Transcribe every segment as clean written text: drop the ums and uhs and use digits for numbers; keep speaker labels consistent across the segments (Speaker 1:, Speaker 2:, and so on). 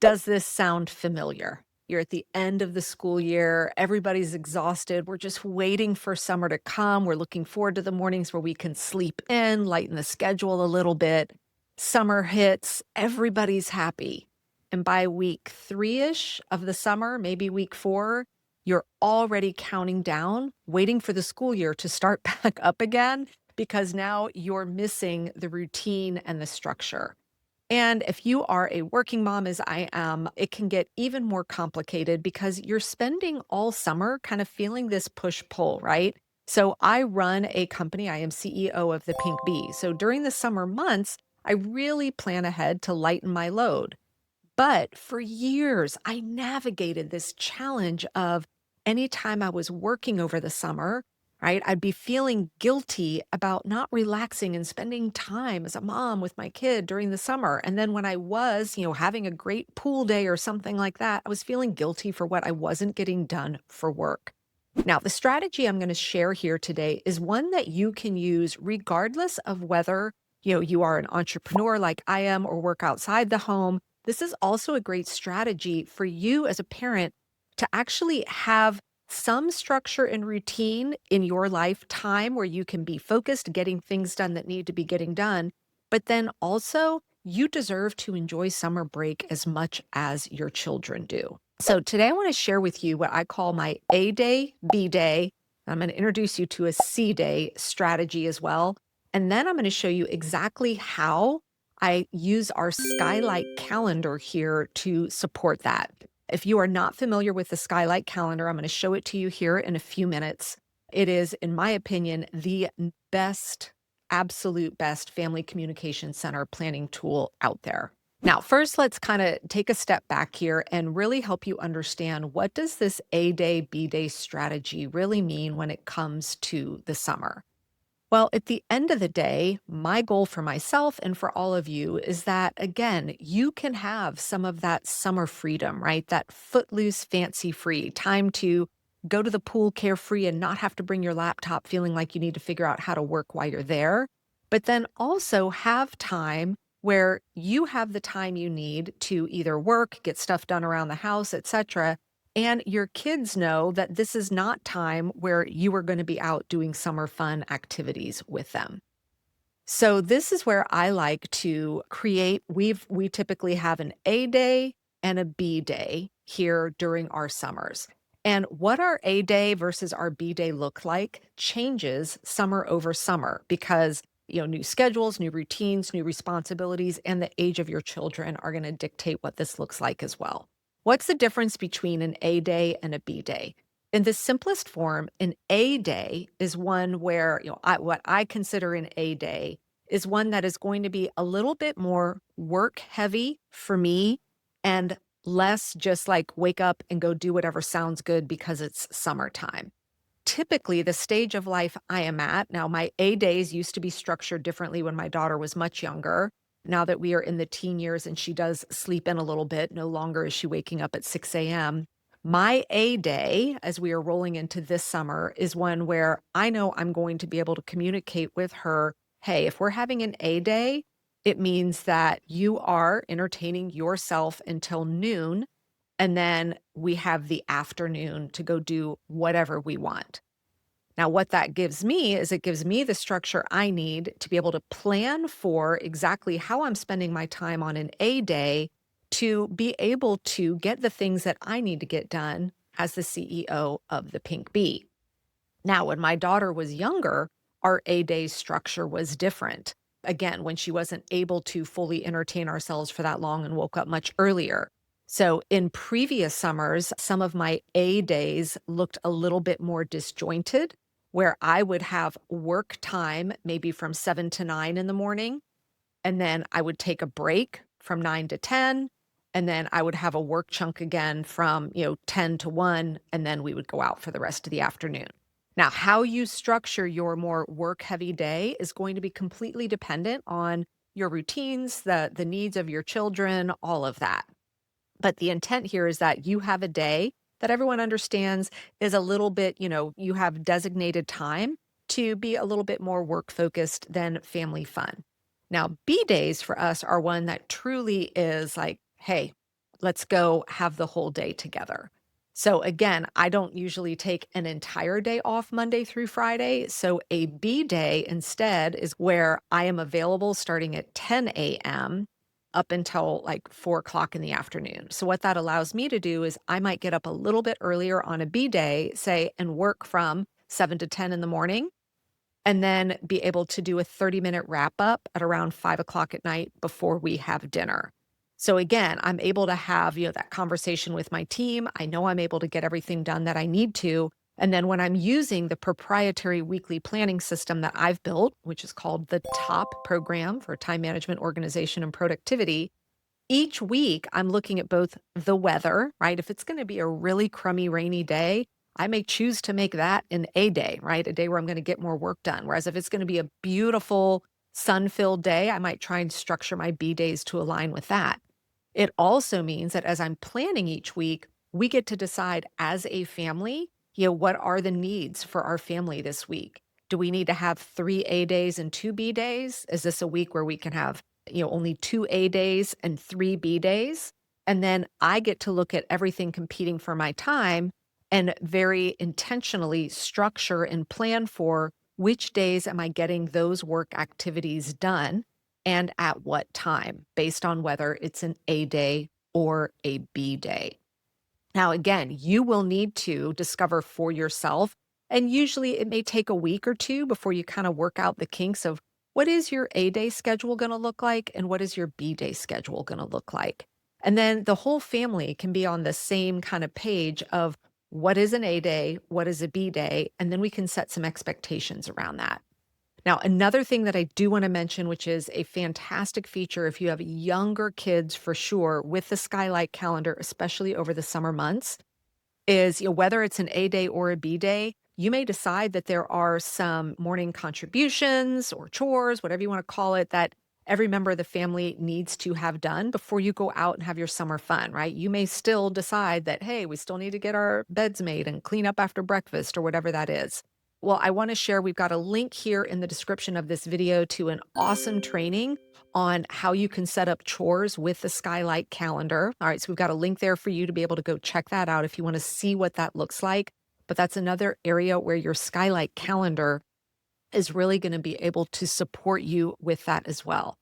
Speaker 1: Does this sound familiar? You're at the end of the school year, everybody's exhausted, we're just waiting for summer to come, we're looking forward to the mornings where we can sleep in, lighten the schedule a little bit. Summer hits, everybody's happy. And by week 3-ish of the summer, maybe week 4, you're already counting down, waiting for the school year to start back up again because now you're missing the routine and the structure. And if you are a working mom, as I am, it can get even more complicated because you're spending all summer kind of feeling this push pull, right? So I run a company, I am CEO of the Pink Bee. So during the summer months, I really plan ahead to lighten my load. But for years, I navigated this challenge of anytime I was working over the summer, right? I'd be feeling guilty about not relaxing and spending time as a mom with my kid during the summer. And then when I was, having a great pool day or something like that, I was feeling guilty for what I wasn't getting done for work. Now, the strategy I'm going to share here today is one that you can use regardless of whether, you are an entrepreneur like I am or work outside the home. This is also a great strategy for you as a parent to actually have some structure and routine in your life time where you can be focused, getting things done that need to be getting done. But then also, you deserve to enjoy summer break as much as your children do. So today I want to share with you what I call my A day, B day. I'm going to introduce you to a C day strategy as well. And then I'm going to show you exactly how I use our Skylight Calendar here to support that. If you are not familiar with the Skylight Calendar, I'm going to show it to you here in a few minutes. It is, in my opinion, the best, absolute best family communication center planning tool out there. Now, first, let's kind of take a step back here and really help you understand what does this A day, B day strategy really mean when it comes to the summer. Well, at the end of the day, my goal for myself and for all of you is that, again, you can have some of that summer freedom, right? That footloose, fancy free time to go to the pool carefree and not have to bring your laptop feeling like you need to figure out how to work while you're there. But then also have time where you have the time you need to either work, get stuff done around the house, etc. And your kids know that this is not time where you are going to be out doing summer fun activities with them. So this is where I like to create we typically have an A day and a B day here during our summers. And what our A day versus our B day look like changes summer over summer because new schedules, new routines, new responsibilities, and the age of your children are going to dictate what this looks like as well. What's the difference between an A day and a B day? In the simplest form, an A day is one where, what I consider an A day is one that is going to be a little bit more work heavy for me and less just like wake up and go do whatever sounds good because it's summertime. Typically, the stage of life I am at now, my A days used to be structured differently when my daughter was much younger. Now that we are in the teen years and she does sleep in a little bit, no longer is she waking up at 6 a.m. My A day, as we are rolling into this summer, is one where I know I'm going to be able to communicate with her. Hey, if we're having an A day, it means that you are entertaining yourself until noon. And then we have the afternoon to go do whatever we want. Now, what that gives me is it gives me the structure I need to be able to plan for exactly how I'm spending my time on an A day to be able to get the things that I need to get done as the CEO of the Pink Bee. Now, when my daughter was younger, our A day structure was different. Again, when she wasn't able to fully entertain ourselves for that long and woke up much earlier. So in previous summers, some of my A days looked a little bit more disjointed, where I would have work time maybe from 7 to 9 in the morning, and then I would take a break from 9 to 10, and then I would have a work chunk again from 10 to 1, and then we would go out for the rest of the afternoon. Now, how you structure your more work heavy day is going to be completely dependent on your routines, the needs of your children, all of that. But the intent here is that you have a day that everyone understands is a little bit, you have designated time to be a little bit more work focused than family fun. Now, B days for us are one that truly is like, hey, let's go have the whole day together. So again, I don't usually take an entire day off Monday through Friday. So a B day instead is where I am available starting at 10 a.m. up until like 4 o'clock in the afternoon. So what that allows me to do is I might get up a little bit earlier on a B day, say, and work from 7 to 10 in the morning, and then be able to do a 30-minute wrap up at around 5 o'clock at night before we have dinner. So again, I'm able to have, that conversation with my team. I know I'm able to get everything done that I need to. And then when I'm using the proprietary weekly planning system that I've built, which is called the TOP program for time management, organization, and productivity, each week, I'm looking at both the weather, right? If it's going to be a really crummy, rainy day, I may choose to make that an A day, right? A day where I'm going to get more work done. Whereas if it's going to be a beautiful, sun filled day, I might try and structure my B days to align with that. It also means that as I'm planning each week, we get to decide as a family, what are the needs for our family this week? Do we need to have 3 A days and 2 B days? Is this a week where we can have only 2 A days and 3 B days? And then I get to look at everything competing for my time and very intentionally structure and plan for which days am I getting those work activities done and at what time, based on whether it's an A day or a B day. Now, again, you will need to discover for yourself, and usually it may take a week or two before you kind of work out the kinks of what is your A day schedule going to look like and what is your B day schedule going to look like. And then the whole family can be on the same kind of page of what is an A day, what is a B day, and then we can set some expectations around that. Now, another thing that I do want to mention, which is a fantastic feature if you have younger kids for sure with the Skylight Calendar, especially over the summer months, is whether it's an A day or a B day, you may decide that there are some morning contributions or chores, whatever you want to call it, that every member of the family needs to have done before you go out and have your summer fun, right? You may still decide that, hey, we still need to get our beds made and clean up after breakfast or whatever that is. Well, I want to share, we've got a link here in the description of this video to an awesome training on how you can set up chores with the Skylight Calendar. All right, so we've got a link there for you to be able to go check that out if you want to see what that looks like. But that's another area where your Skylight Calendar is really going to be able to support you with that as well.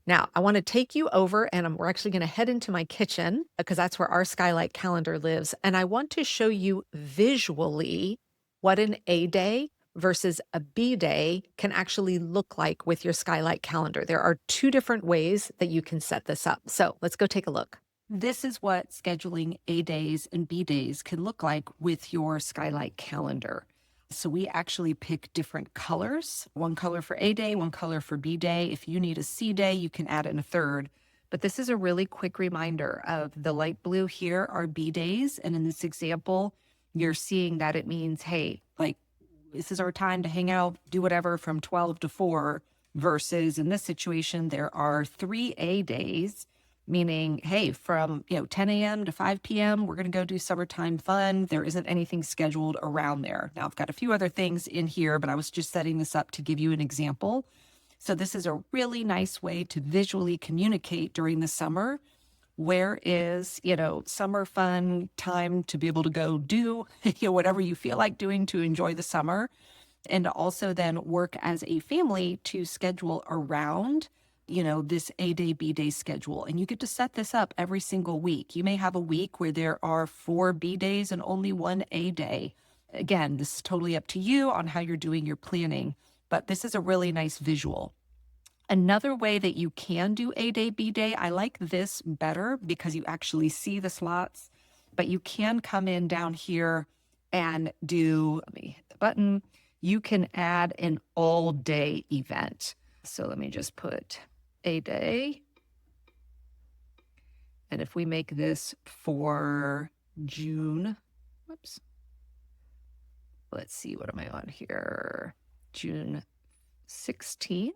Speaker 1: Now, I want to take you over and we're actually going to head into my kitchen because that's where our Skylight Calendar lives. And I want to show you visually what an A day versus a B day can actually look like with your Skylight Calendar. There are two different ways that you can set this up. So let's go take a look. This is what scheduling A days and B days can look like with your Skylight Calendar. So we actually pick different colors, one color for A day, one color for B day. If you need a C day, you can add in a third. But this is a really quick reminder of the light blue here are B days. And in this example, you're seeing that it means, hey, like this is our time to hang out, do whatever from 12 to 4 versus in this situation, there are 3 A days, meaning, hey, from 10 a.m. to 5 p.m., we're going to go do summertime fun. There isn't anything scheduled around there. Now, I've got a few other things in here, but I was just setting this up to give you an example. So this is a really nice way to visually communicate during the summer. Where is, summer fun time to be able to go do, whatever you feel like doing to enjoy the summer. And also then work as a family to schedule around this A day, B day schedule. And you get to set this up every single week. You may have a week where there are 4 B days and only 1 A day. Again, this is totally up to you on how you're doing your planning, but this is a really nice visual. Another way that you can do A day, B day, I like this better because you actually see the slots, but you can come in down here and do, let me hit the button, you can add an all day event. So let me just put A day. And if we make this for June, whoops, let's see, what am I on here? June 16th.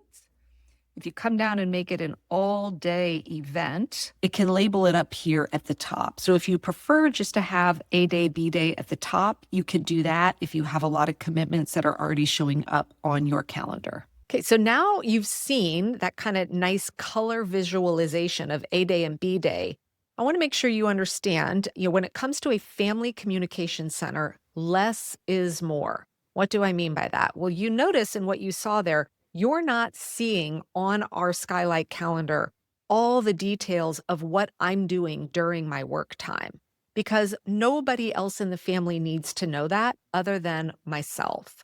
Speaker 1: If you come down and make it an all-day event, it can label it up here at the top. So if you prefer just to have A day, B day at the top, you can do that if you have a lot of commitments that are already showing up on your calendar. Okay, so now you've seen that kind of nice color visualization of A day and B day. I want to make sure you understand, when it comes to a family communication center, less is more. What do I mean by that? Well, you notice in what you saw there, you're not seeing on our Skylight calendar all the details of what I'm doing during my work time because nobody else in the family needs to know that other than myself.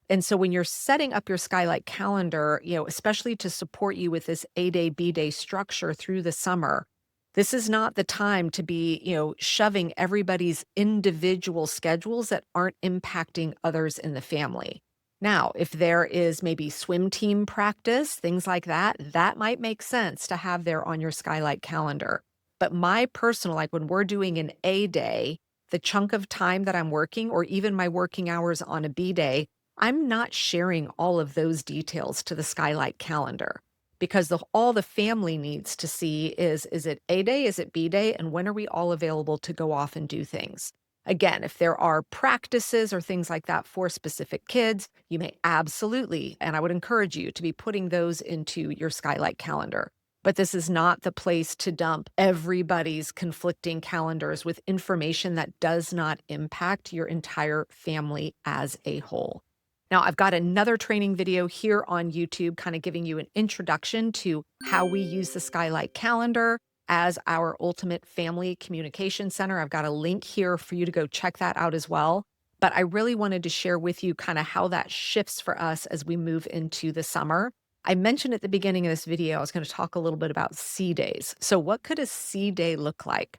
Speaker 1: And so when you're setting up your Skylight calendar, especially to support you with this A day, B day structure through the summer, this is not the time to be, shoving everybody's individual schedules that aren't impacting others in the family. Now, if there is maybe swim team practice, things like that, that might make sense to have there on your Skylight calendar. But my personal, like when we're doing an A day, the chunk of time that I'm working, or even my working hours on a B day, I'm not sharing all of those details to the Skylight calendar because all the family needs to see is it A day, is it B day, and when are we all available to go off and do things? Again, if there are practices or things like that for specific kids, you may absolutely, and I would encourage you to be putting those into your Skylight calendar. But this is not the place to dump everybody's conflicting calendars with information that does not impact your entire family as a whole. Now, I've got another training video here on YouTube, kind of giving you an introduction to how we use the Skylight calendar as our ultimate family communication center. I've got a link here for you to go check that out as well. But I really wanted to share with you kind of how that shifts for us as we move into the summer. I mentioned at the beginning of this video, I was going to talk a little bit about C days. So, what could a C day look like?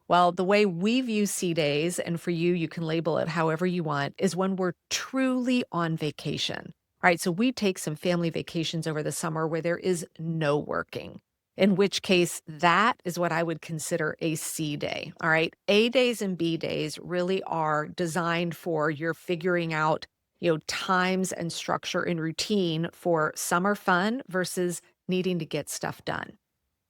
Speaker 1: Well, the way we view C days, and for you, you can label it however you want, is when we're truly on vacation. All right, so we take some family vacations over the summer where there is no working, in which case that is what I would consider a C day. All right, A days and B days really are designed for your figuring out, times and structure and routine for summer fun versus needing to get stuff done.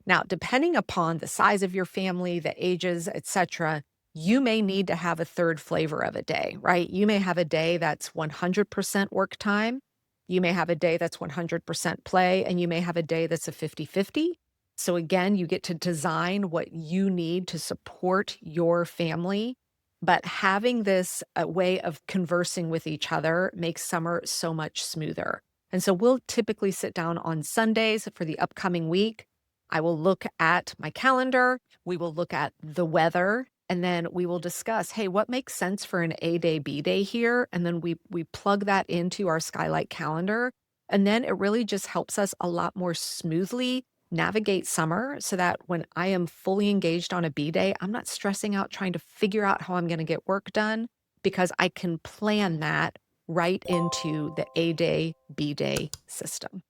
Speaker 1: Now, depending upon the size of your family, the ages, etc., you may need to have a third flavor of a day, right? You may have a day that's 100% work time. You may have a day that's 100% play, and you may have a day that's a 50-50. So again, you get to design what you need to support your family. But having this way of conversing with each other makes summer so much smoother. And so we'll typically sit down on Sundays for the upcoming week. I will look at my calendar, we will look at the weather, and then we will discuss, hey, what makes sense for an A day, B day here? And then we plug that into our Skylight calendar. And then it really just helps us a lot more smoothly navigate summer so that when I am fully engaged on a B day, I'm not stressing out trying to figure out how I'm going to get work done because I can plan that right into the A day, B day system.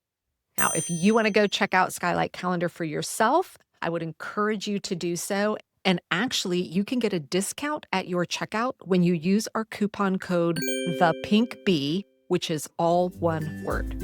Speaker 1: Now, if you want to go check out Skylight Calendar for yourself, I would encourage you to do so. And actually, you can get a discount at your checkout when you use our coupon code ThePinkBee, which is all one word.